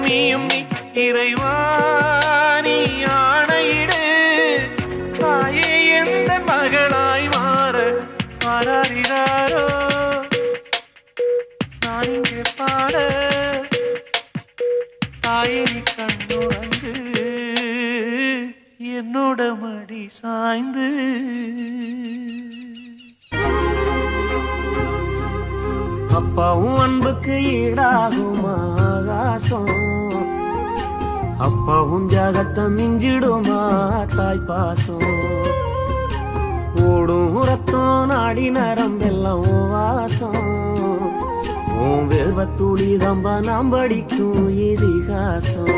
பூமியும் நீ இறைவாணி ஆணையிடு தாயே எந்த மகளாய் மாற மாறாரிறாரோ நான் இங்கே பாட தாயே நீ கண்ணுறங்கு என்னோட மடி சாய்ந்து அப்பாவும் அன்புக்கு ஈடாகும் ஆகாசம் அப்பாவும் ஜாகத்தை மிஞ்சிடுமா தாய் பாசம் ஓடும் ரத்தம் நாடி நரம்பெல்லாம் வாசம் உன் வெல்வத்துளி தம்ப நாம் படிக்கும் இதிகாசம்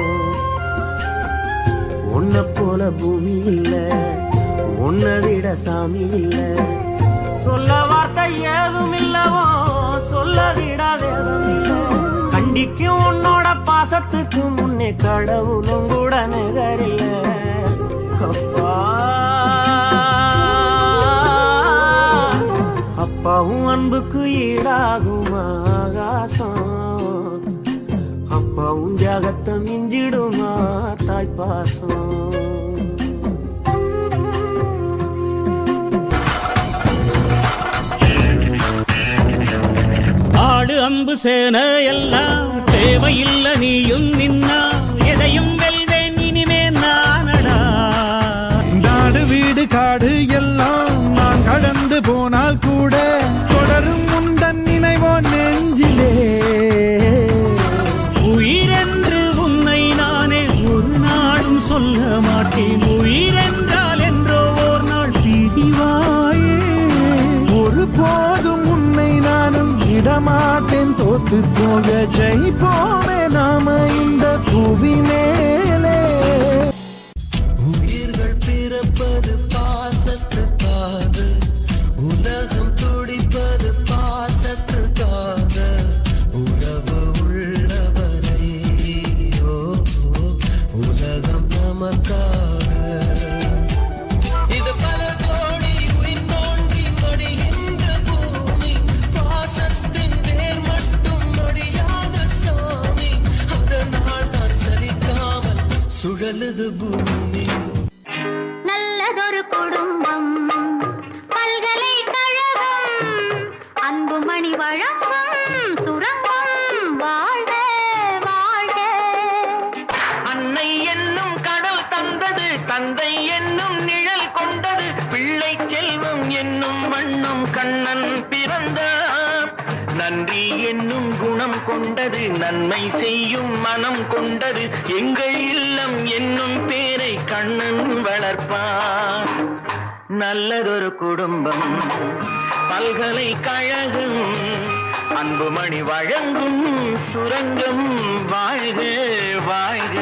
உன்னை போல பூமி இல்ல உன்னை விட சாமி இல்ல சொல்ல வார்த்தை ஏதும் இல்லவோ சொல்ல விட வேதம் இல்ல கண்டிக்கும் உன்னோட பாசத்துக்கு முன்னே கடவுளும் கூட நிகரில்ல அப்பா அப்பாவும் அன்புக்கு ஈடாகும் ஆகாசம் அப்பாவும் ஜாகத்தை மிஞ்சிடுமா தாய் பாசம் ஆடு அம்பு சேன எல்லாம் தேவையில்ல நீயும் நின்னா எதையும் வெல்வேன் இனிமே நானடா நாடு வீடு காடு எல்லாம் நான் கடந்து போனால் கூட தொடரும் முந்தன் நினைவோ நெஞ்சிலே உயிரென்று உன்னை நானே ஒரு நாளும் சொல்ல மாட்டேன் உயிரென்றால் என்றோ ஓர் நாள் பிரிவாயே ஒரு போதும் உன்னை நானும் விடமாட்டேன் தோத்து போக ஜெயிப்போமே நாம இந்த புவி மேலே உயிர்கள் பிறப்பது பாசத்துக்காக உலகம் துடிப்பது பாசத்துக்காக உறவு உள்ளவரை உலகம் நமக்காக இது பல கோடி உயிர் தோன்றி மடிகின்ற பூமி பாசத்தின் பேர் மட்டும் மடியாத சாமி அதனால் தான் சலிக்காமல் சுழலுது பூமி நல்லதொரு குடும்பம் பல்கலைக்கழகம் அன்புமணி வழங்கும் சுரங்கம் வாழ்க வாழ்க அன்னை என்னும் கடல் தந்தது தந்தை என்னும் நிழல் கொண்டது பிள்ளை செல்வம் என்னும் வண்ணம் கண்ணன் பிறந்தார் நன்றி என்னும் குணம் கொண்டது நன்மை செய்யும் மனம் கொண்டது எங்கள் இல்லம் என்னும் பேரை கண்ணன் வளர்ப்பார் நல்லதொரு குடும்பம் பல்கலைக்கழகம் அன்புமணி வழங்கும் சுரங்கம் வாழ்க வாழ்க